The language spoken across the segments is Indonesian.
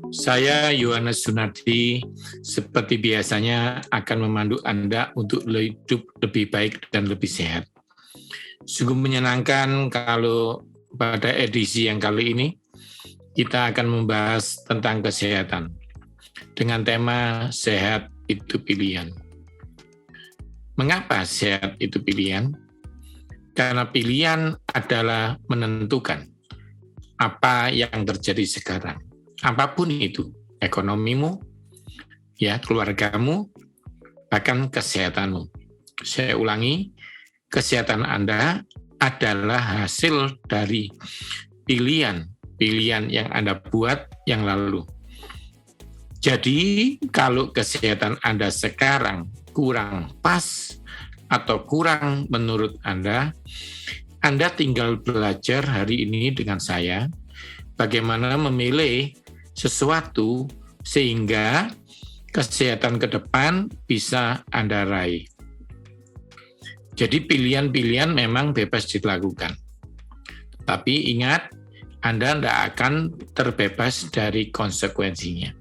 Saya Yohanes Sunardi, seperti biasanya akan memandu Anda untuk hidup lebih baik dan lebih sehat. Sungguh menyenangkan kalau pada edisi yang kali ini kita akan membahas tentang kesehatan dengan tema sehat itu pilihan. Mengapa sehat itu pilihan? Karena pilihan adalah menentukan apa yang terjadi sekarang. Apapun itu, ekonomimu, ya, keluargamu, bahkan kesehatanmu. Saya ulangi, kesehatan Anda adalah hasil dari pilihan yang Anda buat yang lalu. Jadi, kalau kesehatan Anda sekarang kurang pas atau kurang menurut Anda tinggal belajar hari ini dengan saya bagaimana memilih sesuatu sehingga kesehatan ke depan bisa Anda raih. Jadi pilihan-pilihan memang bebas dilakukan. Tapi ingat, Anda tidak akan terbebas dari konsekuensinya.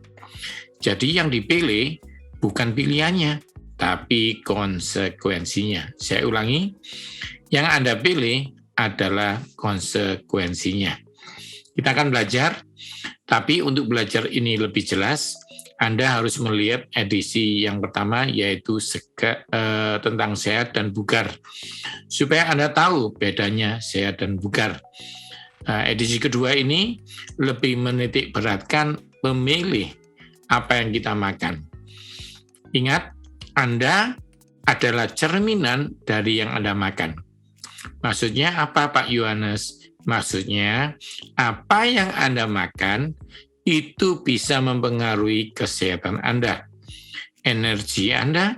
Jadi yang dipilih bukan pilihannya, tapi konsekuensinya. Saya ulangi, yang Anda pilih adalah konsekuensinya. Kita akan belajar, tapi untuk belajar ini lebih jelas, Anda harus melihat edisi yang pertama, yaitu tentang sehat dan bugar. Supaya Anda tahu bedanya sehat dan bugar. Edisi kedua ini lebih menitik beratkan memilih apa yang kita makan. Ingat, Anda adalah cerminan dari yang Anda makan. Maksudnya apa, Pak Yohanes? Maksudnya, apa yang Anda makan itu bisa mempengaruhi kesehatan Anda, energi Anda,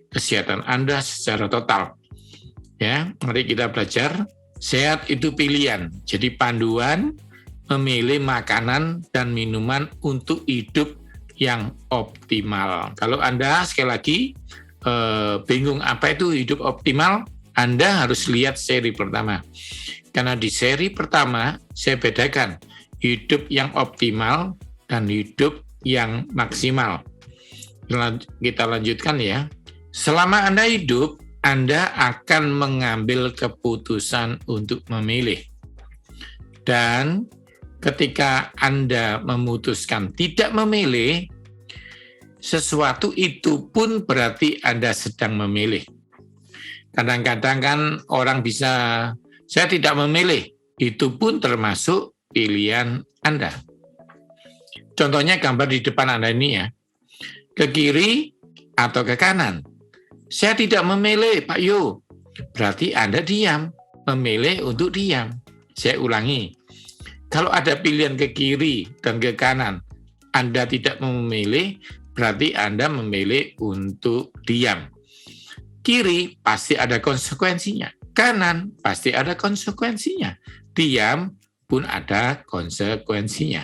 kesehatan Anda secara total. Ya, mari kita belajar. Sehat itu pilihan. Jadi panduan memilih makanan dan minuman untuk hidup yang optimal. Kalau Anda sekali lagi bingung apa itu hidup optimal, Anda harus lihat seri pertama. Karena di seri pertama, saya bedakan hidup yang optimal dan hidup yang maksimal. Kita lanjutkan ya. Selama Anda hidup, Anda akan mengambil keputusan untuk memilih. Dan ketika Anda memutuskan tidak memilih, sesuatu itu pun berarti Anda sedang memilih. Kadang-kadang kan orang bisa, saya tidak memilih, itu pun termasuk pilihan Anda. Contohnya gambar di depan Anda ini ya, ke kiri atau ke kanan. Saya tidak memilih, Pak Yo, berarti Anda diam, memilih untuk diam. Saya ulangi, kalau ada pilihan ke kiri dan ke kanan, Anda tidak memilih, berarti Anda memilih untuk diam. Kiri pasti ada konsekuensinya, kanan pasti ada konsekuensinya, diam pun ada konsekuensinya.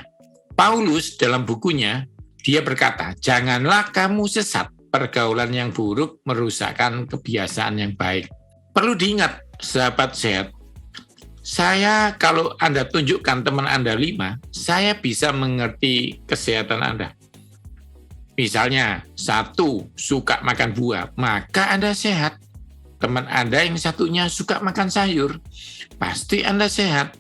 Paulus dalam bukunya, dia berkata, janganlah kamu sesat, pergaulan yang buruk merusakkan kebiasaan yang baik. Perlu diingat, sahabat sehat, saya kalau Anda tunjukkan teman Anda 5, saya bisa mengerti kesehatan Anda. Misalnya, 1 suka makan buah, maka Anda sehat. Teman Anda yang satunya suka makan sayur, pasti Anda sehat.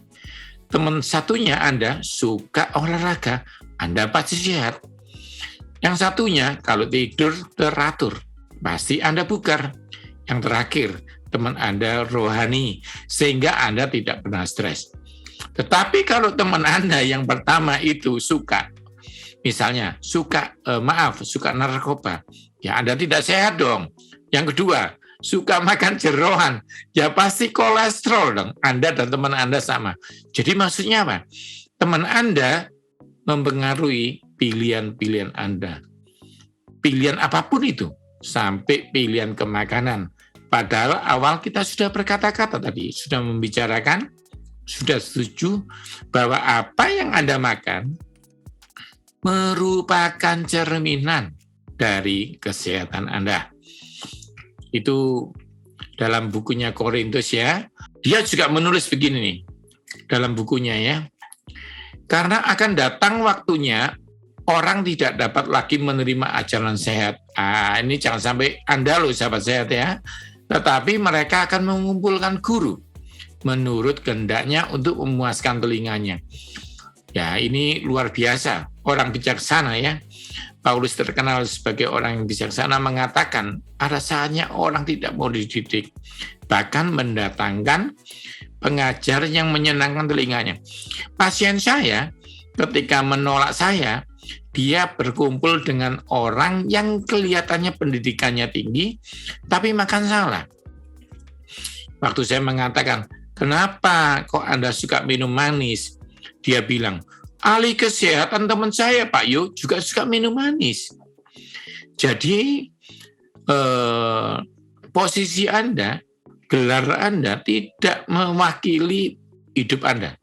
Teman satunya Anda suka olahraga, Anda pasti sehat. Yang satunya kalau tidur teratur, pasti Anda bugar. Yang terakhir, teman Anda rohani, sehingga Anda tidak pernah stres. Tetapi kalau teman Anda yang pertama itu suka, misalnya suka narkoba, ya Anda tidak sehat dong. Yang kedua, suka makan jeroan, ya pasti kolesterol dong. Anda dan teman Anda sama. Jadi maksudnya apa? Teman Anda mempengaruhi pilihan-pilihan Anda. Pilihan apapun itu, sampai pilihan ke makanan. Padahal awal kita sudah berkata-kata tadi, sudah membicarakan, sudah setuju bahwa apa yang Anda makan merupakan cerminan dari kesehatan Anda. Itu dalam bukunya Korintus ya. Dia juga menulis begini nih, dalam bukunya ya. Karena akan datang waktunya orang tidak dapat lagi menerima ajaran sehat. Ini jangan sampai Anda loh sahabat sehat ya. Tetapi mereka akan mengumpulkan guru menurut kehendaknya untuk memuaskan telinganya. Ya, ini luar biasa. Orang bijaksana ya. Paulus terkenal sebagai orang yang bijaksana mengatakan ada saatnya orang tidak mau dididik. Bahkan mendatangkan pengajar yang menyenangkan telinganya. Pasien saya ketika menolak saya, dia berkumpul dengan orang yang kelihatannya pendidikannya tinggi, tapi makan salah. Waktu saya mengatakan, kenapa kok Anda suka minum manis? Dia bilang, ahli kesehatan teman saya Pak Yo juga suka minum manis. Jadi posisi Anda, gelar Anda tidak mewakili hidup Anda.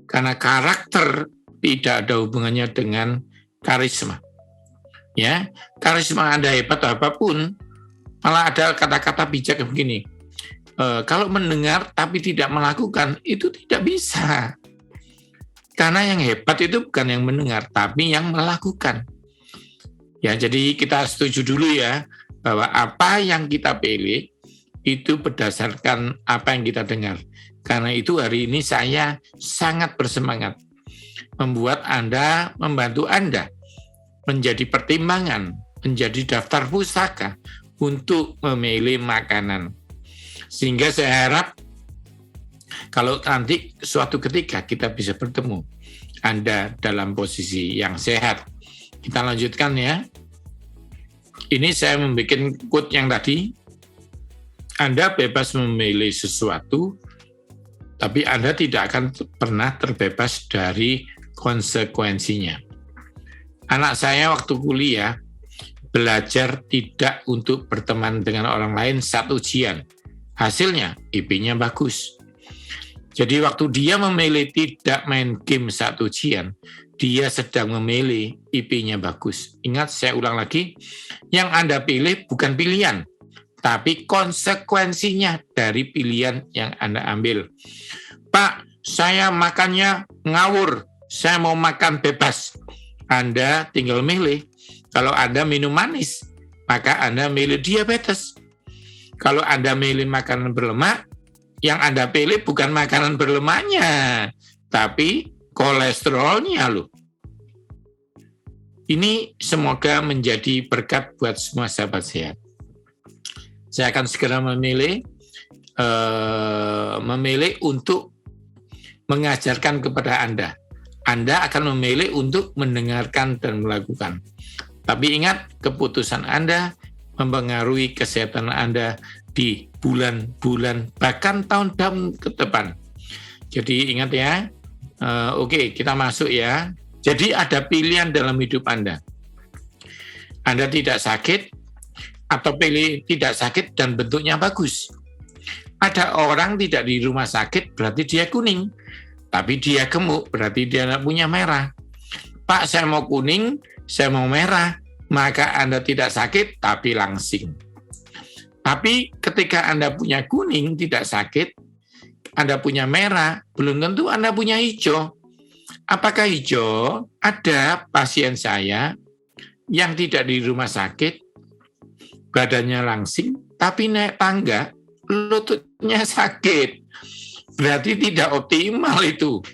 Karena karakter tidak ada hubungannya dengan karisma. Ya, karisma Anda hebat apapun, malah ada kata-kata bijak begini. Kalau mendengar tapi tidak melakukan, itu tidak bisa. Karena yang hebat itu bukan yang mendengar, tapi yang melakukan. Ya, jadi kita setuju dulu ya, bahwa apa yang kita pilih, itu berdasarkan apa yang kita dengar. Karena itu hari ini saya sangat bersemangat membuat Anda, membantu Anda menjadi pertimbangan, menjadi daftar pusaka untuk memilih makanan. Sehingga saya harap kalau nanti suatu ketika kita bisa bertemu Anda dalam posisi yang sehat. Kita lanjutkan ya. Ini saya membuat quote yang tadi. Anda bebas memilih sesuatu, tapi Anda tidak akan pernah terbebas dari konsekuensinya. Anak saya waktu kuliah belajar tidak untuk berteman dengan orang lain saat ujian. Hasilnya IP-nya bagus. Jadi waktu dia memilih tidak main game saat ujian, dia sedang memilih IP-nya bagus. Ingat, saya ulang lagi, yang Anda pilih bukan pilihan, tapi konsekuensinya dari pilihan yang Anda ambil. Pak, saya makannya ngawur, saya mau makan bebas. Anda tinggal milih. Kalau Anda minum manis, maka Anda milih diabetes. Kalau Anda milih makanan berlemak, yang Anda pilih bukan makanan berlemaknya, tapi kolesterolnya loh. Ini semoga menjadi berkat buat semua sahabat sehat. Saya akan segera memilih untuk mengajarkan kepada Anda. Anda akan memilih untuk mendengarkan dan melakukan. Tapi ingat, keputusan Anda mempengaruhi kesehatan Anda di bulan-bulan, bahkan tahun-tahun ke depan. Jadi ingat ya, oke, kita masuk ya. Jadi ada pilihan dalam hidup Anda. Anda tidak sakit, atau pilih tidak sakit dan bentuknya bagus. Ada orang tidak di rumah sakit, berarti dia kuning. Tapi dia gemuk, berarti dia tidak punya merah. Pak, saya mau kuning, saya mau merah. Maka Anda tidak sakit, tapi langsing. Tapi ketika Anda punya kuning, tidak sakit, Anda punya merah, belum tentu Anda punya hijau. Apakah hijau? Ada pasien saya yang tidak di rumah sakit, badannya langsing, tapi naik tangga, lututnya sakit. Berarti tidak optimal itu.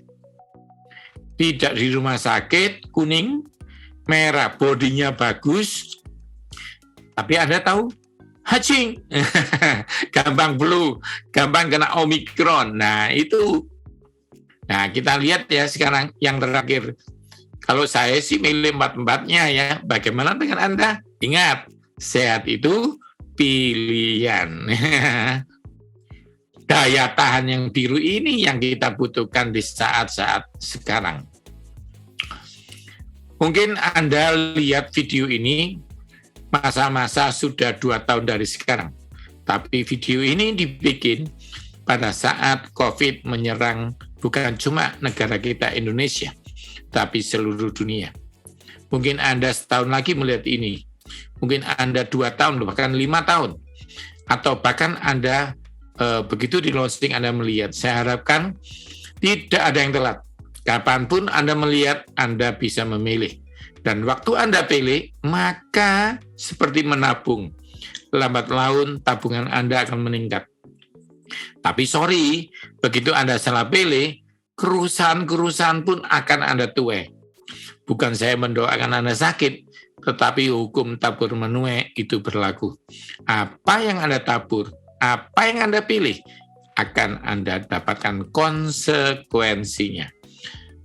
Tidak di rumah sakit, kuning, merah, bodinya bagus, tapi Anda tahu, hacing, gampang flu, gampang kena Omikron. Nah itu, kita lihat ya sekarang yang terakhir. Kalau saya sih milih 4-4-nya ya, bagaimana dengan Anda? Ingat, sehat itu pilihan. Daya tahan yang biru ini yang kita butuhkan di saat-saat sekarang. Mungkin Anda lihat video ini masa-masa sudah 2 tahun dari sekarang. Tapi video ini dibikin pada saat COVID menyerang bukan cuma negara kita Indonesia, tapi seluruh dunia. Mungkin Anda setahun lagi melihat ini. Mungkin Anda 2 tahun, bahkan 5 tahun. Atau bahkan Anda begitu di launching Anda melihat. Saya harapkan tidak ada yang telat. Kapanpun Anda melihat, Anda bisa memilih. Dan waktu Anda pilih, maka seperti menabung. Lambat laun tabungan Anda akan meningkat. Tapi sorry, begitu Anda salah pilih, kerusahan-kerusahan pun akan Anda tuai. Bukan saya mendoakan Anda sakit, tetapi hukum tabur menuai itu berlaku. Apa yang Anda tabur, apa yang Anda pilih, akan Anda dapatkan konsekuensinya.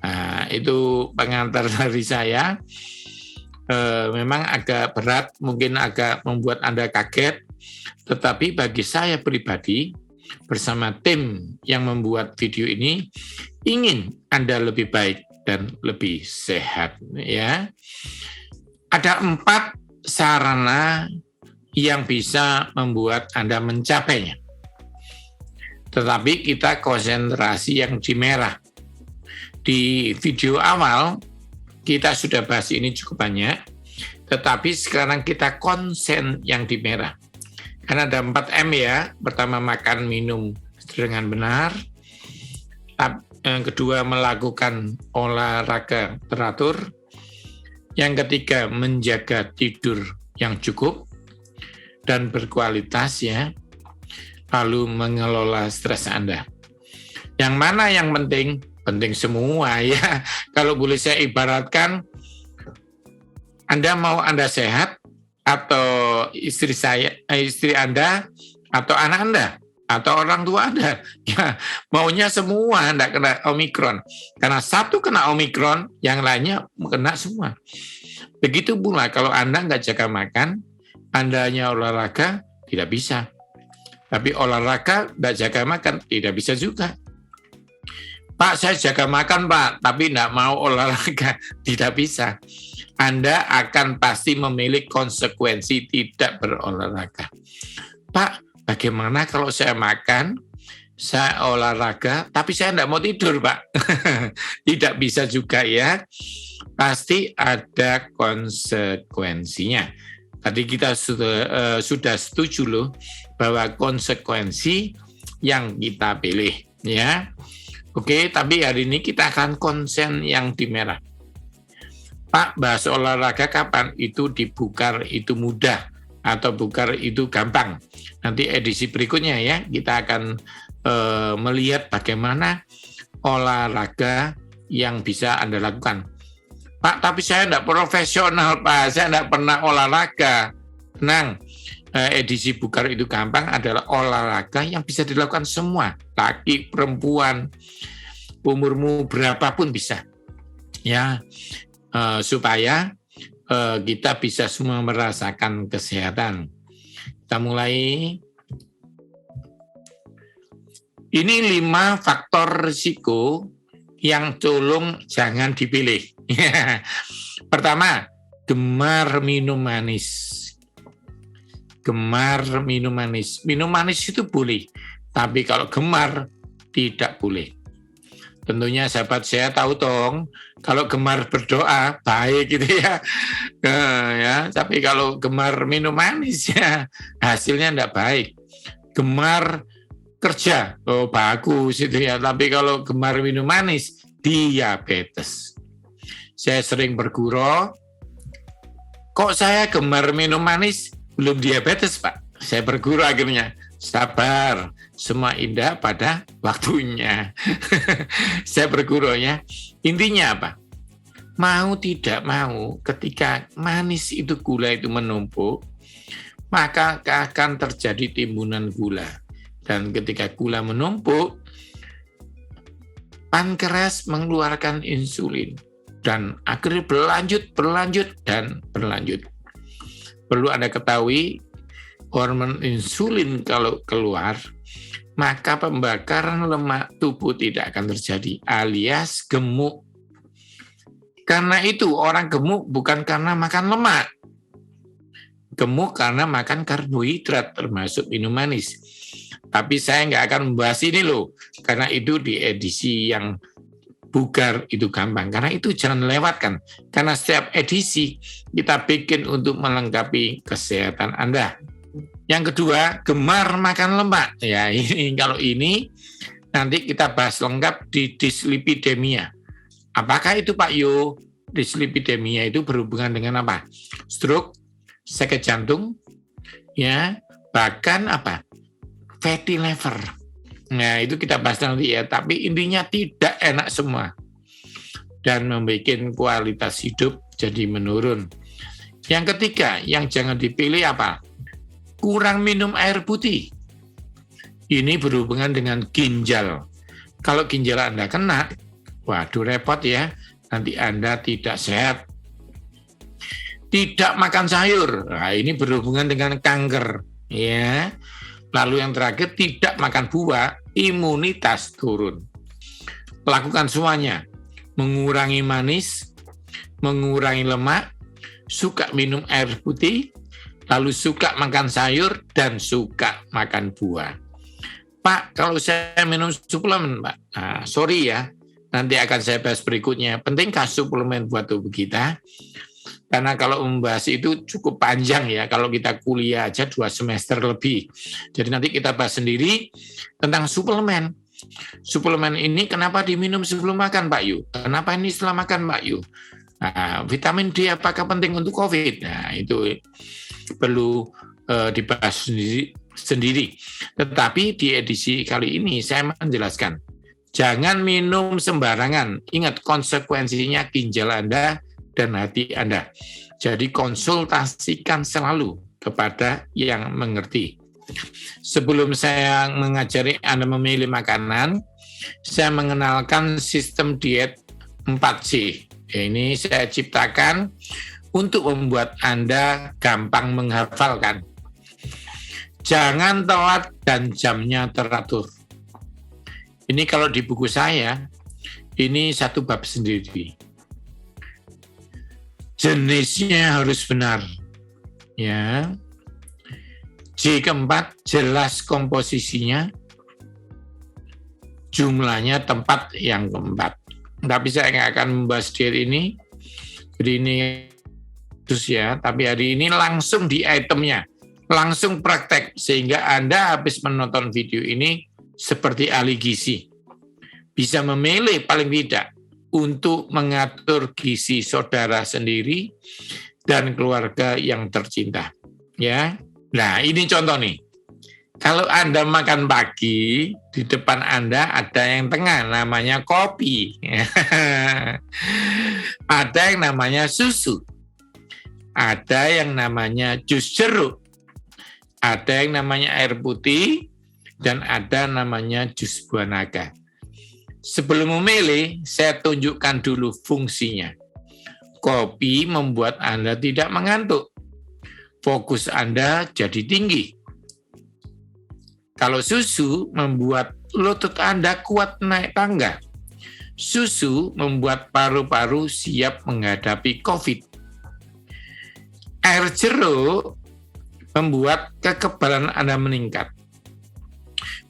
Nah, itu pengantar dari saya. Memang agak berat, mungkin agak membuat Anda kaget, tetapi bagi saya pribadi, bersama tim yang membuat video ini, ingin Anda lebih baik dan lebih sehat. Ya, ada 4 sarana yang bisa membuat Anda mencapainya. Tetapi kita konsentrasi yang di merah. Di video awal, kita sudah bahas ini cukup banyak, tetapi sekarang kita konsen yang di merah. Karena ada 4M ya, pertama makan minum dengan benar, yang kedua melakukan olahraga teratur, yang ketiga menjaga tidur yang cukup dan berkualitas ya, lalu mengelola stres Anda. Yang mana yang penting? Penting semua ya. Kalau boleh saya ibaratkan, Anda mau Anda sehat, atau istri Anda, atau anak Anda, atau orang tua Anda, ya maunya semua Anda kena Omikron. Karena satu kena Omikron, yang lainnya kena semua. Begitu pula kalau Anda nggak jaga makan, Anda hanya olahraga, tidak bisa. Tapi olahraga nggak jaga makan, tidak bisa juga. Pak, saya jaga makan, Pak, tapi tidak mau olahraga. Tidak bisa. Anda akan pasti memilih konsekuensi tidak berolahraga. Pak, bagaimana kalau saya makan, saya olahraga, tapi saya tidak mau tidur, Pak? Tidak bisa juga ya. Pasti ada konsekuensinya. Tadi kita sudah setuju loh, bahwa konsekuensi yang kita pilih. Ya. Oke, tapi hari ini kita akan konsen yang di merah. Pak, bahas olahraga kapan? Itu di Bukar itu mudah, atau Bukar itu gampang. Nanti edisi berikutnya ya, kita akan melihat bagaimana olahraga yang bisa Anda lakukan. Pak, tapi saya tidak profesional, Pak. Saya tidak pernah olahraga. Tenang, edisi Bukar itu gampang adalah olahraga yang bisa dilakukan semua, laki, perempuan, umurmu berapapun bisa, ya, supaya kita bisa semua merasakan kesehatan. Kita mulai. Ini 5 faktor risiko yang tolong jangan dipilih. Pertama, gemar minum manis. Gemar minum manis. Minum manis itu boleh, tapi kalau gemar tidak boleh. Tentunya sahabat saya tahu dong, kalau gemar berdoa baik gitu ya. Ya, tapi kalau gemar minum manis ya hasilnya tidak baik. Gemar kerja, oh bagus itu ya. Tapi kalau gemar minum manis, diabetes. Saya sering bergurau, kok saya gemar minum manis? Belum diabetes, Pak. Saya berguru akhirnya. Sabar, semua indah pada waktunya. Saya berguru ya. Intinya apa? Mau tidak mau, ketika manis itu gula itu menumpuk, maka akan terjadi timbunan gula. Dan ketika gula menumpuk, pankreas mengeluarkan insulin. Dan akhirnya berlanjut. Perlu Anda ketahui, hormon insulin kalau keluar, maka pembakaran lemak tubuh tidak akan terjadi, alias gemuk. Karena itu orang gemuk bukan karena makan lemak. Gemuk karena makan karbohidrat, termasuk minum manis. Tapi saya nggak akan membahas ini loh, karena itu di edisi yang Bukar itu gampang, karena itu jangan lewatkan. Karena setiap edisi kita bikin untuk melengkapi kesehatan Anda. Yang kedua, gemar makan lemak. Ya, ini kalau ini nanti kita bahas lengkap di dislipidemia. Apakah itu Pak Yo? dislipidemia itu berhubungan dengan apa? Stroke, sakit jantung, ya, bahkan apa? Fatty liver. Nah, itu kita bahas nanti ya, tapi intinya tidak enak semua dan membuat kualitas hidup jadi menurun. Yang ketiga, yang jangan dipilih apa? Kurang minum air putih. Ini berhubungan dengan ginjal. Kalau ginjal Anda kena, waduh repot ya, nanti Anda tidak sehat. Tidak makan sayur, nah, ini berhubungan dengan kanker, ya. Lalu yang terakhir, tidak makan buah, imunitas turun. Lakukan semuanya, mengurangi manis, mengurangi lemak, suka minum air putih, lalu suka makan sayur, dan suka makan buah. Pak, kalau saya minum suplemen, Pak, nah, sorry ya, nanti akan saya bahas berikutnya. Pentingkah suplemen buat tubuh kita? Karena kalau membahas itu cukup panjang ya, kalau kita kuliah aja 2 semester lebih. Jadi nanti kita bahas sendiri tentang suplemen. Suplemen ini kenapa diminum sebelum makan, Pak Yu? Kenapa ini setelah makan, Pak Yu? Nah, vitamin D apakah penting untuk COVID? Nah, itu perlu dibahas sendiri. Tetapi di edisi kali ini saya menjelaskan, jangan minum sembarangan. Ingat konsekuensinya ginjal Anda dan hati Anda. Jadi konsultasikan selalu kepada yang mengerti. Sebelum saya mengajari Anda memilih makanan, saya mengenalkan sistem diet 4C. Ini saya ciptakan untuk membuat Anda gampang menghafalkan. Jangan telat dan jamnya teratur. Ini kalau di buku saya, ini satu bab sendiri. Jenisnya harus benar. Ya. J keempat, jelas komposisinya, jumlahnya, tempat yang keempat. Tapi saya nggak akan membahas diet ini, jadi ini terus ya, tapi hari ini langsung di itemnya, langsung praktek, sehingga Anda habis menonton video ini seperti ahli gizi. Bisa memilih paling tidak untuk mengatur gizi saudara sendiri dan keluarga yang tercinta. Ya, nah ini contoh nih. Kalau Anda makan pagi, di depan Anda ada yang tengah, namanya kopi. Ada yang namanya susu. Ada yang namanya jus jeruk. Ada yang namanya air putih, dan ada namanya jus buah naga. Sebelum memilih, saya tunjukkan dulu fungsinya. Kopi membuat Anda tidak mengantuk. Fokus Anda jadi tinggi. Kalau susu membuat lutut Anda kuat naik tangga. Susu membuat paru-paru siap menghadapi COVID. Air jeruk membuat kekebalan Anda meningkat.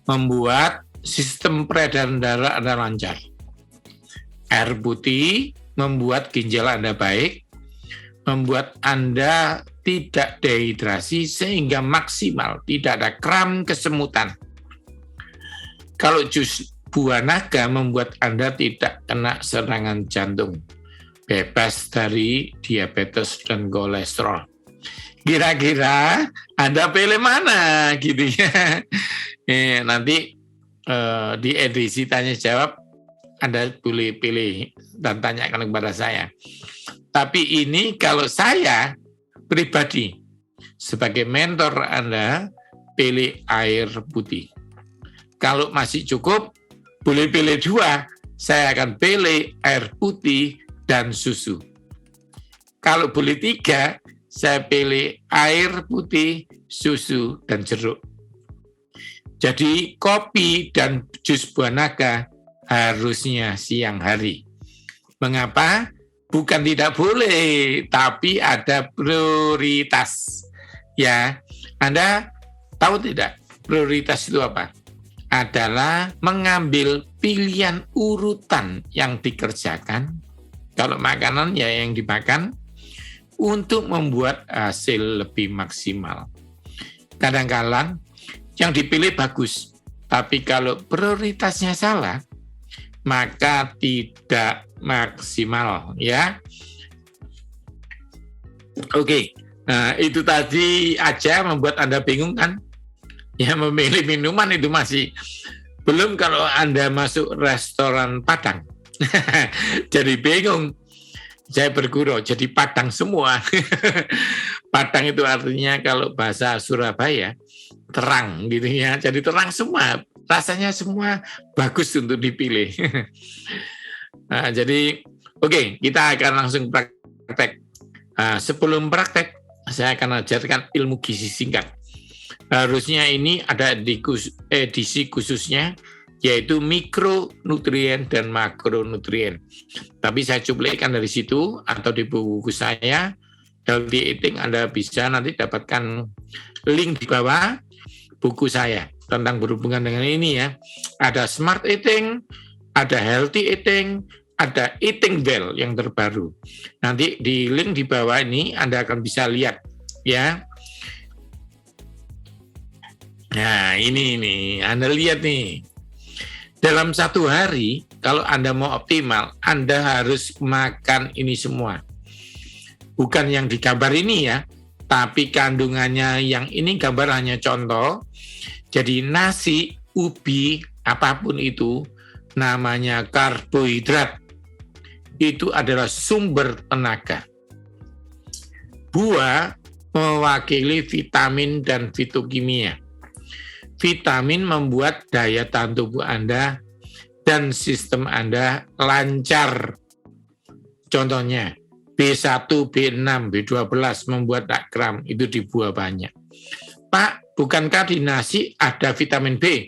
Membuat sistem peredaran darah Anda lancar. Air putih membuat ginjal Anda baik, membuat Anda tidak dehidrasi sehingga maksimal, tidak ada kram kesemutan. Kalau jus buah naga membuat Anda tidak kena serangan jantung, bebas dari diabetes dan kolesterol. Kira-kira Anda pilih mana gitu ya? Nanti di edisi tanya jawab Anda boleh pilih dan tanyakan kepada saya. Tapi ini kalau saya pribadi sebagai mentor Anda pilih air putih. Kalau masih cukup boleh pilih 2, saya akan pilih air putih dan susu. Kalau boleh 3, saya pilih air putih, susu, dan jeruk. Jadi kopi dan jus buah naga harusnya siang hari. Mengapa? Bukan tidak boleh, tapi ada prioritas. Ya, Anda tahu tidak prioritas itu apa? Adalah mengambil pilihan urutan yang dikerjakan. Kalau makanan ya yang dimakan untuk membuat hasil lebih maksimal. Kadang-kadang yang dipilih bagus, tapi kalau prioritasnya salah, maka tidak maksimal ya. Oke. Nah, itu tadi aja membuat Anda bingung kan? Ya, memilih minuman itu masih belum kalau Anda masuk restoran Padang. Jadi bingung. Saya bergurau, jadi Padang semua. Padang itu artinya kalau bahasa Surabaya, terang gitu ya. Jadi terang semua. Rasanya semua bagus untuk dipilih. Nah, jadi oke, kita akan langsung praktek. Sebelum praktek, saya akan ajarkan ilmu gizi singkat. Harusnya ini ada di edisi khususnya, yaitu mikronutrien dan makronutrien. Tapi saya cuplikan dari situ atau di buku saya, Healthy Eating. Anda bisa nanti dapatkan link di bawah buku saya tentang berhubungan dengan ini ya. Ada Smart Eating, ada Healthy Eating, ada Eating Well yang terbaru. Nanti di link di bawah ini Anda akan bisa lihat ya. Nah ini Anda lihat nih. Dalam satu hari, kalau Anda mau optimal, Anda harus makan ini semua. Bukan yang di gambar ini ya, tapi kandungannya yang ini gambar hanya contoh. Jadi nasi, ubi, apapun itu, namanya karbohidrat. Itu adalah sumber tenaga. Buah mewakili vitamin dan fitokimia. Vitamin membuat daya tahan tubuh Anda dan sistem Anda lancar. Contohnya, B1, B6, B12 membuat tak kram, itu di buah banyak. Pak, bukankah di nasi ada vitamin B?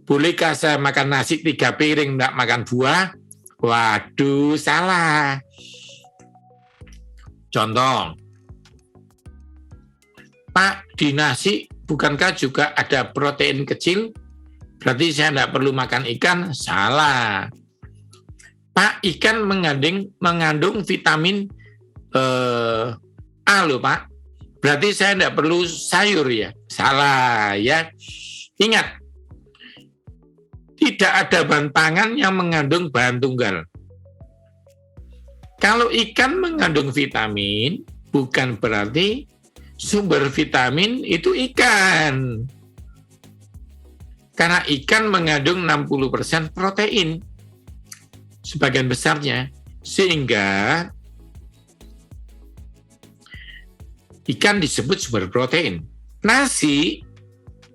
Bolehkah saya makan nasi 3 piring, tidak makan buah? Waduh, salah. Contoh, Pak, di nasi bukankah juga ada protein kecil? Berarti saya tidak perlu makan ikan? Salah. Pak, ikan mengandung vitamin A loh Pak. Berarti saya tidak perlu sayur ya? Salah ya. Ingat, tidak ada bahan pangan yang mengandung bahan tunggal. Kalau ikan mengandung vitamin, bukan berarti sumber vitamin itu ikan. Karena ikan mengandung 60% protein, sebagian besarnya. Sehingga ikan disebut sumber protein. Nasi,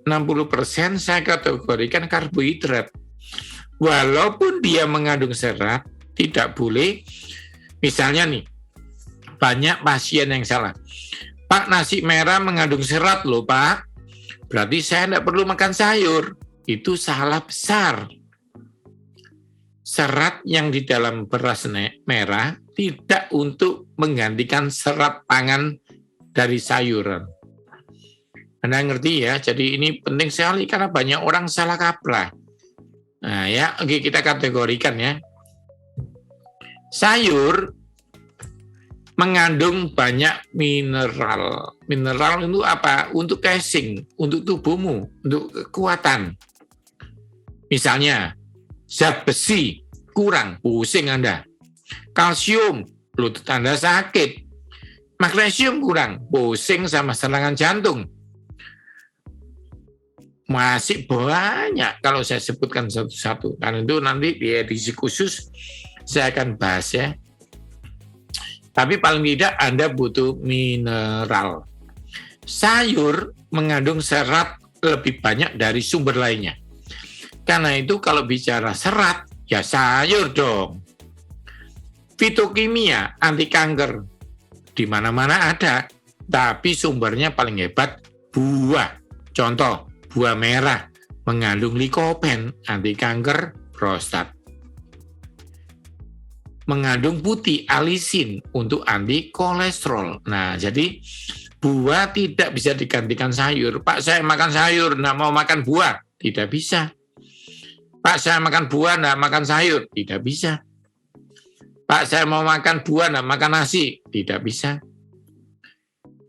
60% saya kategorikan karbohidrat. Walaupun dia mengandung serat, tidak boleh. Misalnya nih, banyak pasien yang salah. Pak, nasi merah mengandung serat loh Pak. Berarti saya tidak perlu makan sayur. Itu salah besar. Serat yang di dalam beras merah tidak untuk menggantikan serat pangan dari sayuran. Anda ngerti ya? Jadi ini penting sekali karena banyak orang salah kaprah. Nah ya, oke kita kategorikan ya. Sayur mengandung banyak mineral. Mineral itu apa? Untuk casing, untuk tubuhmu, untuk kekuatan. Misalnya, zat besi kurang, pusing Anda. Kalsium, lutut Anda sakit. Magnesium kurang, pusing sama serangan jantung. Masih banyak kalau saya sebutkan satu-satu. Karena itu nanti di edisi khusus saya akan bahas ya. Tapi paling tidak Anda butuh mineral. Sayur mengandung serat lebih banyak dari sumber lainnya. Karena itu kalau bicara serat, ya sayur dong. Fitokimia, anti kanker, di mana-mana ada. Tapi sumbernya paling hebat buah. Contoh, buah merah mengandung likopen, anti kanker prostat. Mengandung putih, alisin, untuk anti kolesterol. Nah, jadi buah tidak bisa digantikan sayur. Pak, saya makan sayur, nggak mau makan buah. Tidak bisa. Pak, saya makan buah, nggak makan sayur. Tidak bisa. Pak, saya mau makan buah, nggak makan nasi. Tidak bisa.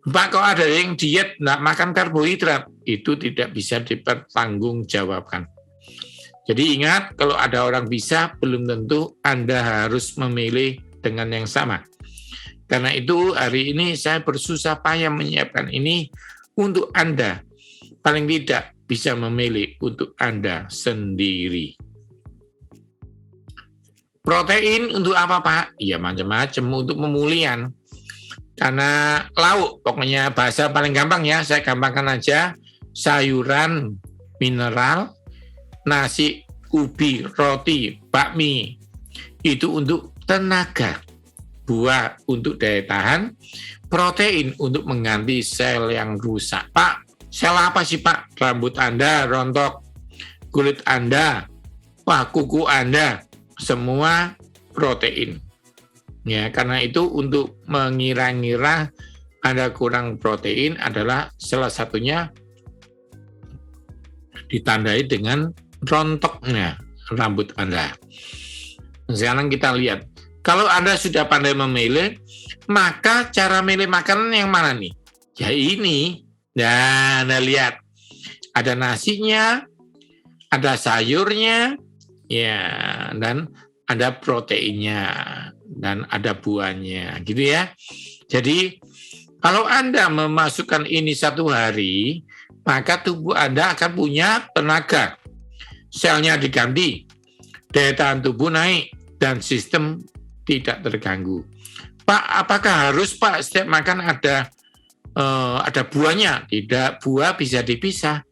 Pak, kalau ada yang diet, nggak makan karbohidrat. Itu tidak bisa dipertanggungjawabkan. Jadi ingat, kalau ada orang bisa, belum tentu Anda harus memilih dengan yang sama. Karena itu hari ini saya bersusah payah menyiapkan ini untuk Anda. Paling tidak bisa memilih untuk Anda sendiri. Protein untuk apa, Pak? Ya macam-macam, untuk pemulihan. Karena lauk, pokoknya bahasa paling gampang ya, saya gampangkan aja, sayuran, mineral, nasi, ubi, roti, bakmi, itu untuk tenaga. Buah untuk daya tahan, protein untuk mengganti sel yang rusak. Pak, sel apa sih Pak? Rambut Anda rontok, kulit Anda, kuku Anda, semua protein. Ya, karena itu untuk mengira-ngira Anda kurang protein adalah salah satunya ditandai dengan rontoknya rambut Anda. Sekarang kita lihat. Kalau Anda sudah pandai memilih, maka cara milih makanan yang mana nih? Ya ini. Nah, Anda lihat. Ada nasinya, ada sayurnya, ya, dan ada proteinnya, dan ada buahnya, gitu ya. Jadi, kalau Anda memasukkan ini satu hari, maka tubuh Anda akan punya tenaga. Selnya diganti, daya tahan tubuh naik, dan sistem tidak terganggu. Pak, apakah harus Pak setiap makan ada buahnya? Tidak, buah bisa dipisah.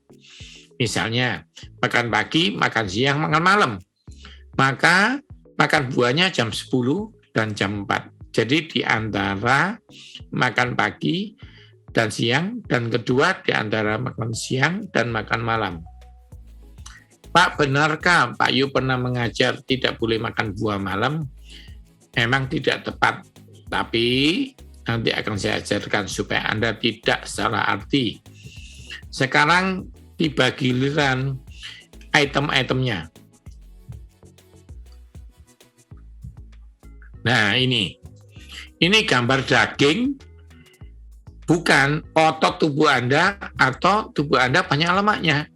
Misalnya makan pagi, makan siang, makan malam. Maka makan buahnya jam 10 dan jam 4. Jadi di antara makan pagi dan siang, dan kedua di antara makan siang dan makan malam. Pak, benarkah Pak Yu pernah mengajar tidak boleh makan buah malam? Memang tidak tepat, tapi nanti akan saya ajarkan supaya Anda tidak salah arti. Sekarang tiba giliran item-itemnya. Nah, ini gambar daging, bukan otot tubuh Anda atau tubuh Anda banyak lemaknya.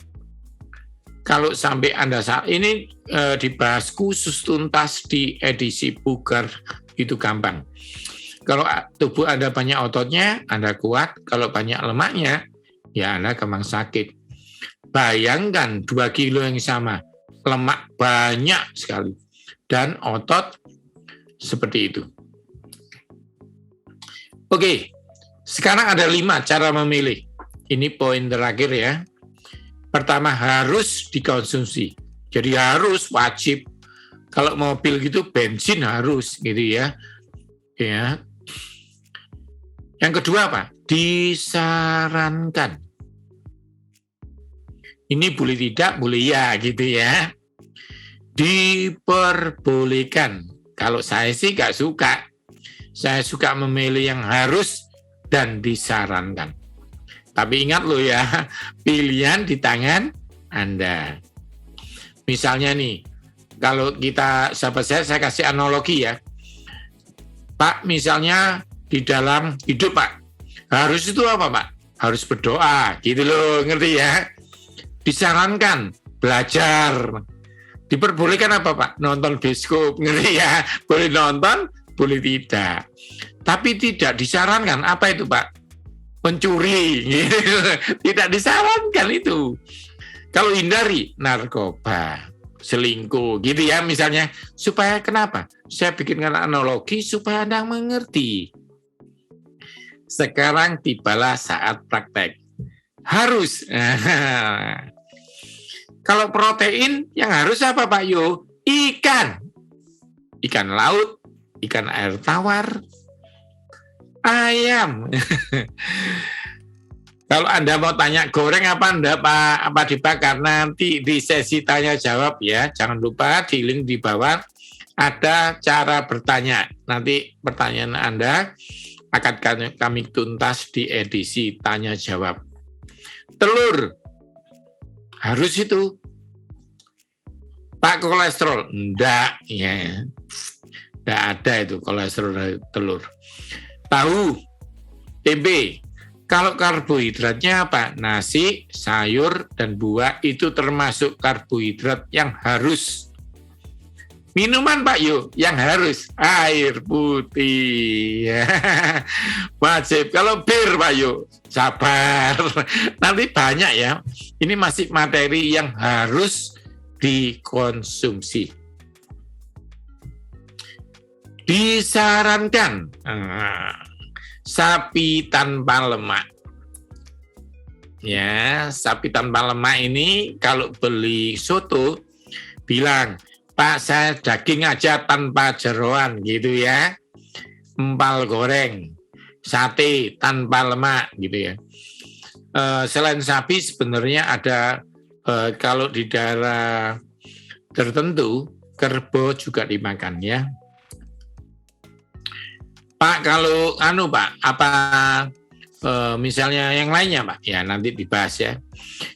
Kalau sampai Anda saat ini dibahas khusus tuntas di edisi Bugar, itu gampang. Kalau tubuh Anda banyak ototnya, Anda kuat. Kalau banyak lemaknya, ya Anda gampang sakit. Bayangkan 2 kilo yang sama, lemak banyak sekali, dan otot seperti itu. Oke, sekarang ada 5 cara memilih. Ini poin terakhir ya. Pertama, harus dikonsumsi. Jadi harus, wajib. Kalau mobil gitu, bensin harus gitu ya. Ya. Yang kedua apa? Disarankan. Ini boleh tidak, boleh ya gitu ya. Diperbolehkan. Kalau saya sih nggak suka. Saya suka memilih yang harus dan disarankan. Tapi ingat loh ya, pilihan di tangan Anda. Misalnya nih, kalau kita, sahabat saya kasih analogi ya. Pak, misalnya di dalam hidup Pak, harus itu apa Pak? Harus berdoa, gitu loh, ngerti ya? Disarankan, belajar. Diperbolehkan apa Pak? Nonton bioskop, ngerti ya? Boleh nonton, boleh tidak. Tapi tidak disarankan, apa itu Pak? Mencuri, gitu. Tidak disarankan itu. Kalau hindari narkoba, selingkuh, gitu ya misalnya. Supaya kenapa? Saya bikinkan analogi supaya Anda mengerti. Sekarang tibalah saat praktek. Harus. Kalau protein yang harus apa Pak Yo? Ikan. Ikan laut, ikan air tawar, ayam. Kalau Anda mau tanya goreng apa enggak Pak, apa dibakar, nanti di sesi tanya jawab ya. Jangan lupa di link di bawah ada cara bertanya. Nanti pertanyaan Anda akan kami tuntas di edisi tanya jawab. Telur harus itu. Pak, kolesterol enggak ya. Enggak ada itu kolesterol dari telur. Tahu, tempe. Kalau karbohidratnya apa? Nasi, sayur, dan buah itu termasuk karbohidrat yang harus. Minuman Pak yuk, yang harus air putih. Wajib. Kalau bir Pak yuk, sabar. Nanti banyak ya. Ini masih materi yang harus dikonsumsi. Disarankan sapi tanpa lemak. Ya, sapi tanpa lemak ini kalau beli soto bilang, Pak, saya daging aja tanpa jeroan gitu ya. Empal goreng, sate tanpa lemak gitu ya. Selain sapi sebenarnya ada kalau di daerah tertentu kerbau juga dimakan ya. Pak, kalau Pak, apa misalnya yang lainnya Pak? Ya nanti dibahas ya.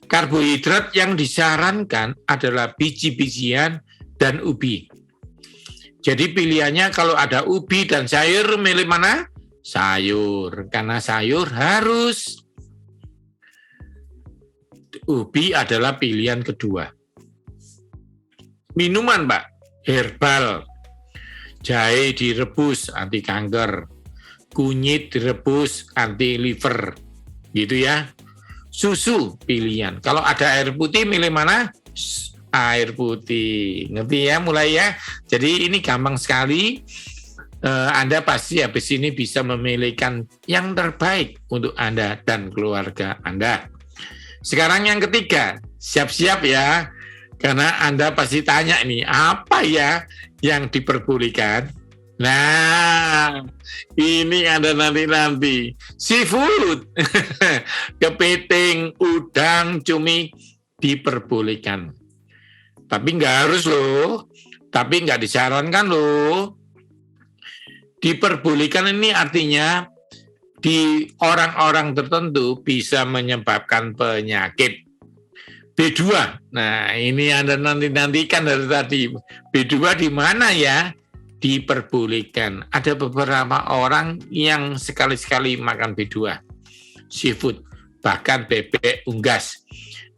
Karbohidrat yang disarankan adalah biji-bijian dan ubi. Jadi pilihannya kalau ada ubi dan sayur, milih mana? Sayur, karena sayur harus. Ubi adalah pilihan kedua. Minuman Pak, herbal. Jahe direbus anti kanker. Kunyit direbus anti liver. Gitu ya. Susu pilihan. Kalau ada air putih milih mana? Air putih, ngerti ya mulai ya. Jadi ini gampang sekali. Anda pasti habis ini bisa memilihkan yang terbaik untuk Anda dan keluarga Anda. Sekarang yang ketiga, siap-siap ya, karena Anda pasti tanya ini apa ya yang diperbolehkan. Nah, ini ada nanti seafood, kepiting, udang, cumi diperbolehkan. Tapi nggak harus loh, tapi nggak disarankan loh. Diperbolehkan ini artinya di orang-orang tertentu bisa menyebabkan penyakit. B2, nah ini Anda nantikan dari tadi. B2 di mana ya? Diperbolehkan. Ada beberapa orang yang sekali-sekali makan B2, seafood, bahkan bebek unggas.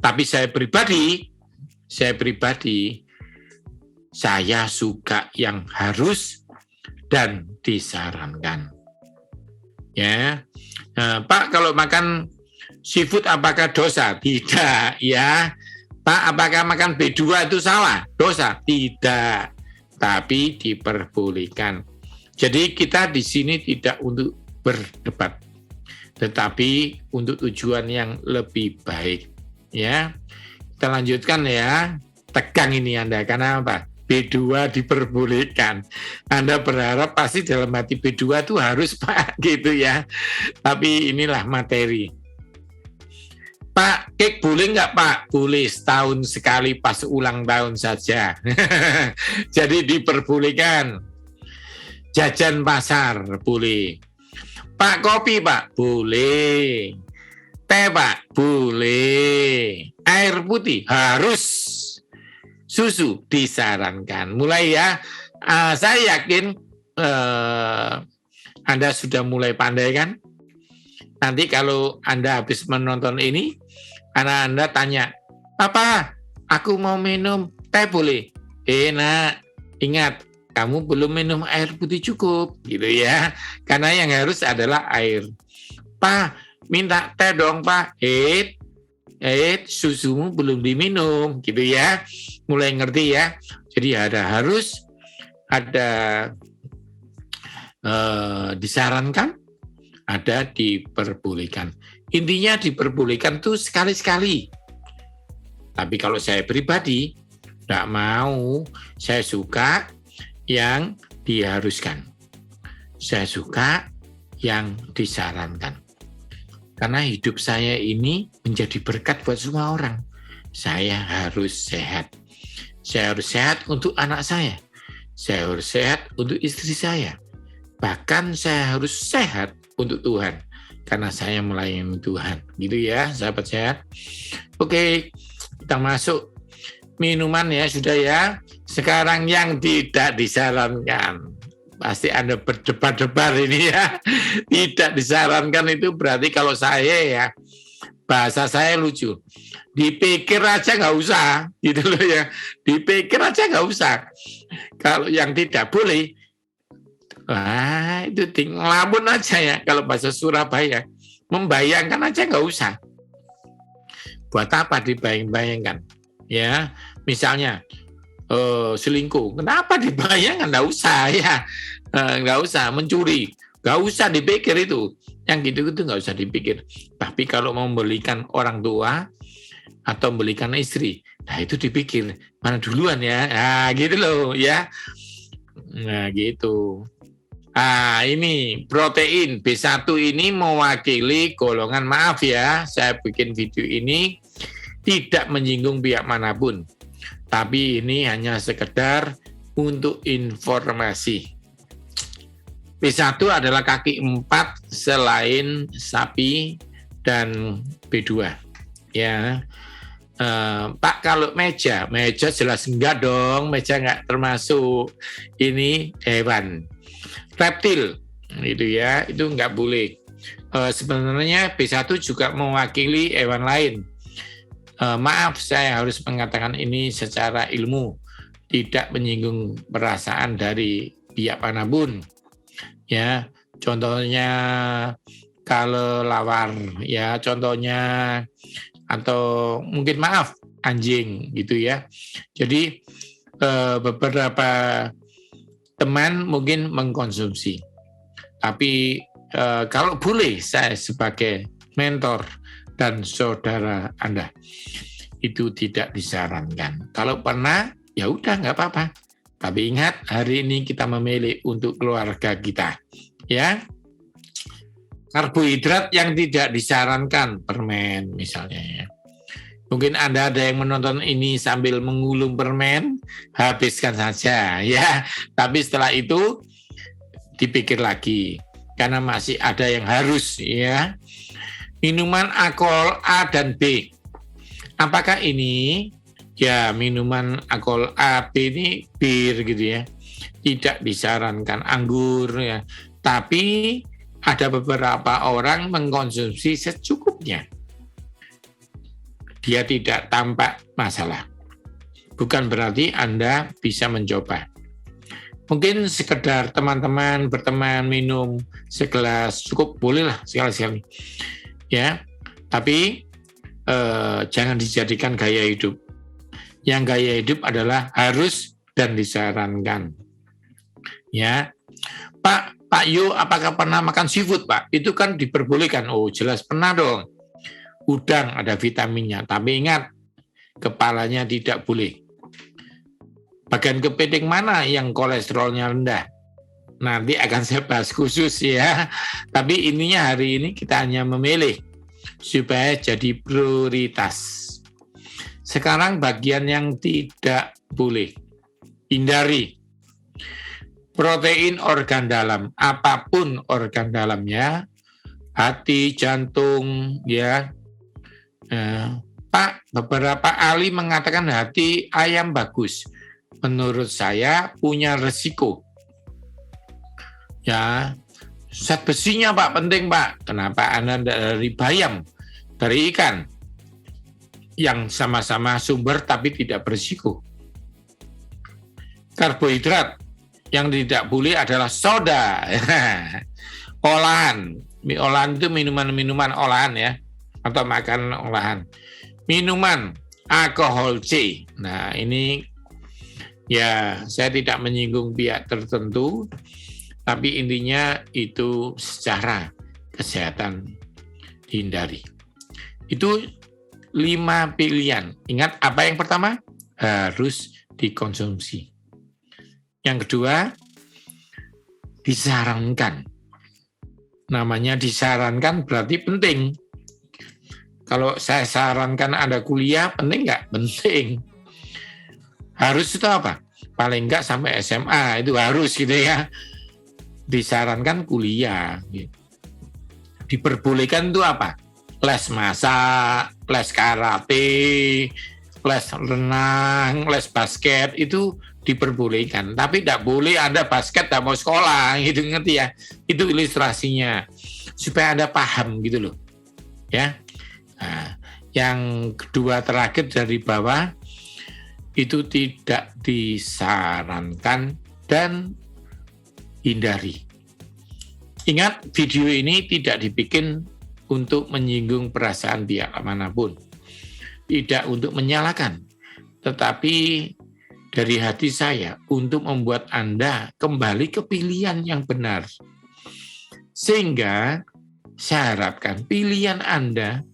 Tapi saya pribadi, saya suka yang harus dan disarankan. Ya, Pak, kalau makan seafood apakah dosa? Tidak, ya. Pak, apakah makan B2 itu salah? Dosa? Tidak. Tapi diperbolehkan. Jadi kita di sini tidak untuk berdebat, tetapi untuk tujuan yang lebih baik. Ya. Kita lanjutkan ya, tegang ini Anda, karena apa? B2 diperbolehkan. Anda berharap pasti dalam hati B2 itu harus Pak, gitu ya. Tapi inilah materi. Pak, kek boleh nggak Pak? Boleh, setahun sekali pas ulang tahun saja. Jadi diperbolehkan. Jajan pasar, boleh. Pak, kopi Pak? Boleh. Teh Pak? Boleh. Air putih harus. Susu disarankan. Mulai ya, saya yakin Anda sudah mulai pandai kan? Nanti kalau Anda habis menonton ini, Anda tanya, Papa, aku mau minum teh boleh? Nak, ingat, kamu belum minum air putih cukup, gitu ya. Karena yang harus adalah air. Pak, minta teh dong Pak. Susumu belum diminum, gitu ya. Mulai ngerti ya. Jadi harus ada disarankan, ada diperbolehkan. Intinya diperbolehkan tuh sekali-sekali. Tapi kalau saya pribadi tidak mau, saya suka yang diharuskan. Saya suka yang disarankan. Karena hidup saya ini menjadi berkat buat semua orang. Saya harus sehat. Saya harus sehat untuk anak saya. Saya harus sehat untuk istri saya. Bahkan saya harus sehat untuk Tuhan. Karena saya melayani Tuhan. Gitu ya, sahabat sehat. Oke, kita masuk minuman ya, sudah ya. Sekarang yang tidak disarankan. Pasti Anda berdebar-debar ini ya. Tidak disarankan itu berarti kalau saya ya, bahasa saya lucu. Dipikir aja nggak usah, gitu loh ya. Dipikir aja nggak usah. Kalau yang tidak boleh, wah itu ngelamun aja ya. Kalau bahasa Surabaya, membayangkan aja nggak usah. Buat apa dibayang-bayangkan? Ya, misalnya selingkuh, kenapa dibayangkan? Nggak usah ya, nggak usah mencuri, nggak usah dipikir itu. Yang gitu-gitu nggak usah dipikir. Tapi kalau mau membelikan orang tua atau membelikan istri, nah itu dipikir mana duluan ya, nah gitu loh ya. Nah gitu. Ini protein B1 ini mewakili golongan, maaf ya, saya bikin video ini tidak menyinggung pihak manapun. Tapi ini hanya sekedar untuk informasi. B1 adalah kaki 4 selain sapi dan B2. Ya, Pak, kalau meja jelas enggak dong, meja enggak termasuk. Ini hewan, reptil, gitu ya, itu enggak boleh. Sebenarnya B1 juga mewakili hewan lain. Maaf, saya harus mengatakan ini secara ilmu, tidak menyinggung perasaan dari pihak manapun. Ya, contohnya kelelawar, ya, contohnya, atau mungkin maaf anjing, gitu ya. Jadi beberapa teman mungkin mengkonsumsi, tapi kalau boleh saya sebagai mentor dan saudara Anda, itu tidak disarankan. Kalau pernah, ya udah nggak apa-apa. Tapi ingat, hari ini kita memilih untuk keluarga kita. Ya, karbohidrat yang tidak disarankan, permen misalnya. Ya. Mungkin Anda ada yang menonton ini sambil mengulung permen, habiskan saja. Ya, tapi setelah itu dipikir lagi, karena masih ada yang harus, ya. Minuman alkohol A dan B. Apakah ini, ya minuman alkohol A, B ini bir gitu ya. Tidak disarankan, anggur ya. Tapi ada beberapa orang mengkonsumsi secukupnya. Dia tidak tampak masalah. Bukan berarti Anda bisa mencoba. Mungkin sekedar teman-teman berteman minum segelas cukup, bolehlah sekali-sekali. Ya, tapi jangan dijadikan gaya hidup. Yang gaya hidup adalah harus dan disarankan. Ya, Pak Yu, apakah pernah makan seafood, Pak? Itu kan diperbolehkan. Oh, jelas pernah dong. Udang ada vitaminnya, tapi ingat, kepalanya tidak boleh. Bagian kepiting mana yang kolesterolnya rendah? Nanti akan saya bahas khusus ya. Tapi intinya hari ini kita hanya memilih supaya jadi prioritas. Sekarang bagian yang tidak boleh. Hindari. Protein organ dalam, apapun organ dalamnya, hati, jantung, ya. Pak, beberapa ahli mengatakan hati ayam bagus. Menurut saya punya resiko. Ya, zat besinya Pak penting Pak. Kenapa Anda dari bayam, dari ikan yang sama-sama sumber tapi tidak berisiko? Karbohidrat yang tidak boleh adalah soda, olahan. Olahan itu minuman-minuman olahan ya, atau makanan olahan. Minuman alkohol C. Nah ini ya saya tidak menyinggung pihak tertentu. Tapi intinya itu secara kesehatan dihindari. Itu 5 pilihan. Ingat apa yang pertama? Harus dikonsumsi. Yang kedua, disarankan. Namanya disarankan berarti penting. Kalau saya sarankan Anda kuliah, penting nggak? Penting. Harus itu apa? Paling nggak sampai SMA, itu harus gitu ya. Disarankan kuliah. Diperbolehkan itu apa? Les masak, les karate, les renang, les basket, itu diperbolehkan. Tapi tidak boleh Anda basket tidak mau sekolah, gitu, ngerti ya? Itu ilustrasinya supaya Anda paham gitu loh. Ya. Nah, yang kedua terakhir dari bawah, itu tidak disarankan dan hindari. Ingat, video ini tidak dibikin untuk menyinggung perasaan pihak manapun, tidak untuk menyalahkan, tetapi dari hati saya untuk membuat Anda kembali ke pilihan yang benar. Sehingga saya harapkan pilihan Anda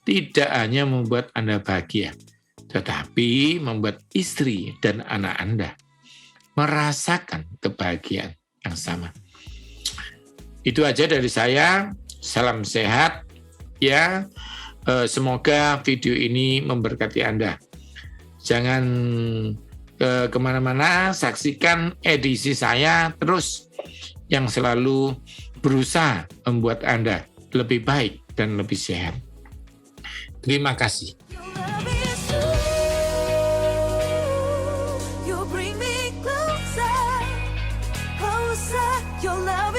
tidak hanya membuat Anda bahagia, tetapi membuat istri dan anak Anda merasakan kebahagiaan yang sama. Itu aja dari saya. Salam sehat ya. Semoga video ini memberkati Anda. Jangan kemana-mana, saksikan edisi saya terus yang selalu berusaha membuat Anda lebih baik dan lebih sehat. Terima kasih. Your love